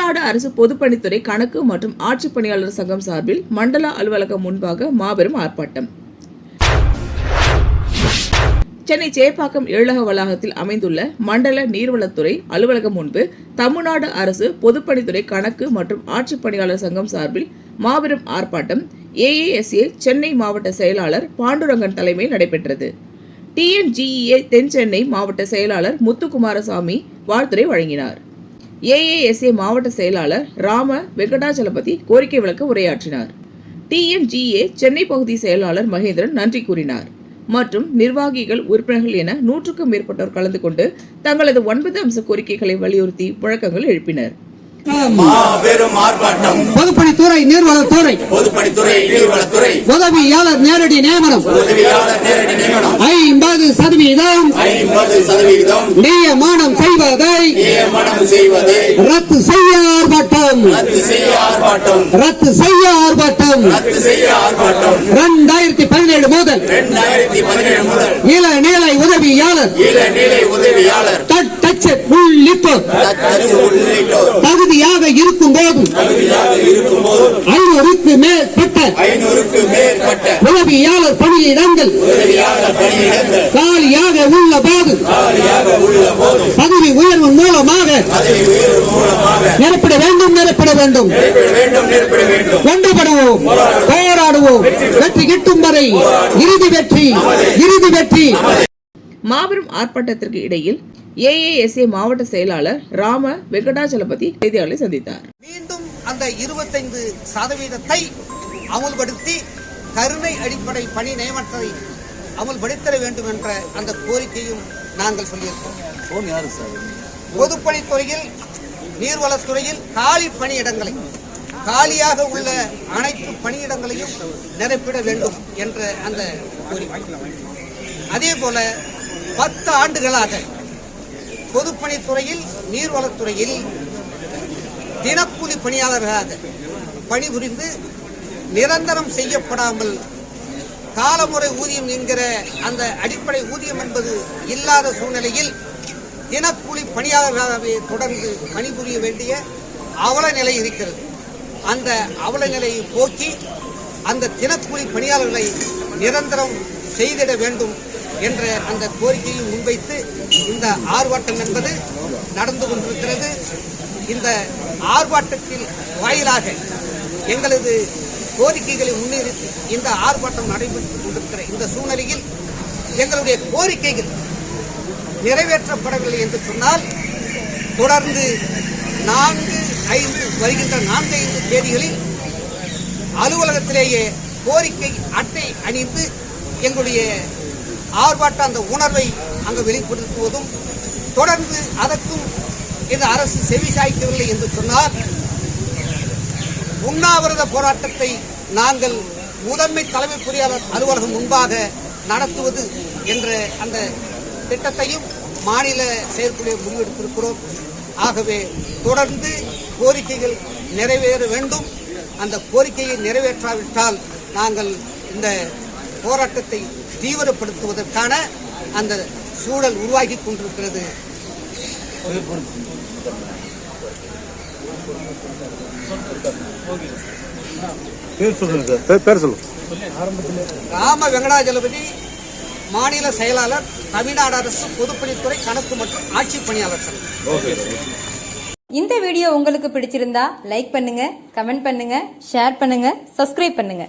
தமிழ்நாடு அரசு பொதுப்பணித்துறை கணக்கு மற்றும் ஆட்சிப் பணியாளர் சங்கம் சார்பில் மண்டல அலுவலகம் முன்பாக மாபெரும் ஆர்ப்பாட்டம். சென்னை சேப்பாக்கம் எழிலக வளாகத்தில் அமைந்துள்ள மண்டல நீர்வளத்துறை அலுவலகம் முன்பு தமிழ்நாடு அரசு பொதுப்பணித்துறை கணக்கு மற்றும் ஆட்சிப் பணியாளர் சங்கம் சார்பில் மாபெரும் ஆர்ப்பாட்டம் AASA சென்னை மாவட்ட செயலாளர் பாண்டுரங்கன் தலைமையில் நடைபெற்றது. TNGEA தென் சென்னை மாவட்ட செயலாளர் முத்துக்குமாரசாமி வாழ்த்துரை வழங்கினார். AASA மாவட்ட செயலாளர் ராம வெங்கடாச்சலபதி கோரிக்கை விளக்க உரையாற்றினார். TNGEA சென்னை பகுதி செயலாளர் மகேந்திரன் நன்றி கூறினார். மற்றும் நிர்வாகிகள், உறுப்பினர்கள் என 100க்கும் மேற்பட்டோர் கலந்து கொண்டு தங்களது 9 அம்ச கோரிக்கைகளை வலியுறுத்தி முழக்கங்கள் எழுப்பினர். பொதுப்பணித்துறை நீர்வளத்துறை உதவியாளர் நேரடி நியமனம் 50% நியமனம் செய்வதை ரத்து செய்ய ஆர்ப்பாட்டம் 2017 முதல் இளநிலை உதவியாளர் உள்ளிட்டோர் தகுதியாக இருக்கும் போது 500க்கு மேற்பட்ட உதவியாளர் பணியிடங்கள் காலியாக உள்ள போது பதவி உயர்வு மூலமாக நிரப்பிட வேண்டும். ஒன்றுபடுவோம், போராடுவோம், வெற்றி கிட்டும் வரை இறுதி வெற்றி. மாபெரும் ஆர்ப்பாட்டத்திற்கு இடையில் AASA மாவட்ட செயலாளர் ராம வெங்கடாச்சலபதி செய்தியாளர்களை சந்தித்தார். மீண்டும் அந்த 25% அமுல்படுத்தி கருணை அடிப்படை பணி நியமனத்தை அமுல்படுத்த வேண்டும் என்ற அந்த கோரிக்கையும் நாங்கள் சொல்லியிருக்கோம். பொதுப்பணித்துறையில் நீர்வளத்துறையில் காலி பணியிடங்களை காலியாக உள்ள அனைத்து பணியிடங்களையும் நிரப்பிட வேண்டும் என்ற அந்த கோரிக்கை. அதே போல 10 ஆண்டுகளாக பொதுப்பணித்துறையில் நீர்வளத்துறையில் தினக்கூலி பணியாளர்களாக பணிபுரிந்து நிரந்தரம் செய்யப்படாமல் காலமுறை ஊதியம் என்கிற அந்த அடிப்படை ஊதியம் என்பது இல்லாத சூழ்நிலையில் தினக்கூலி பணியாளர்களாகவே தொடர்ந்து பணிபுரிய வேண்டிய அவல நிலை இருக்கிறது. அந்த அவல நிலையை போக்கி அந்த தினக்கூலி பணியாளர்களை நிரந்தரம் செய்திட வேண்டும் என்ற அந்த கோரிக்கையை முன்வைத்து இந்த ஆர்ப்பாட்டம் என்பது நடந்து கொண்டிருக்கிறது. இந்த ஆர்ப்பாட்டத்தில் வாயிலாக எங்களது கோரிக்கைகளை முன்னிறுத்தி இந்த ஆர்ப்பாட்டம் நடைபெற்றுக் கொண்டிருக்கிற இந்த சூழ்நிலையில் எங்களுடைய கோரிக்கைகள் நிறைவேற்றப்படவில்லை என்று சொன்னால் தொடர்ந்து 4-5 தேதிகளில் அலுவலகத்திலேயே கோரிக்கை அட்டை அணிந்து எங்களுடைய ஆர்ப்பாட்ட அந்த உணர்வை அங்கு வெளிப்படுத்துவதும் தொடர்ந்து அதற்கும் இந்த அரசு செவிசாய்க்கவில்லை என்று சொன்னால் உண்ணாவிரத போராட்டத்தை நாங்கள் முதன்மை தலைமை பொறியாளர் அலுவலகம் முன்பாக நடத்துவது என்ற அந்த திட்டத்தையும் மாநில செயற்குழு முன்னெடுத்திருக்கிறோம். ஆகவே தொடர்ந்து கோரிக்கைகள் நிறைவேற வேண்டும். அந்த கோரிக்கையை நிறைவேற்றாவிட்டால் நாங்கள் இந்த போராட்டத்தை தீவிரப்படுத்துவதற்கான அந்த சூழல் உருவாகி கொண்டிருக்கிறது. ராம வெங்கடாச்சலபதி, மாநில செயலாளர், தமிழ்நாடு அரசு பொதுப்பணித்துறை கணக்கு மற்றும் ஆட்சிப் பணியாளர் சங்கம். இந்த வீடியோ உங்களுக்கு பிடிச்சிருந்தா லைக் பண்ணுங்க, கமெண்ட் பண்ணுங்க, ஷேர் பண்ணுங்க, சப்ஸ்கிரைப் பண்ணுங்க.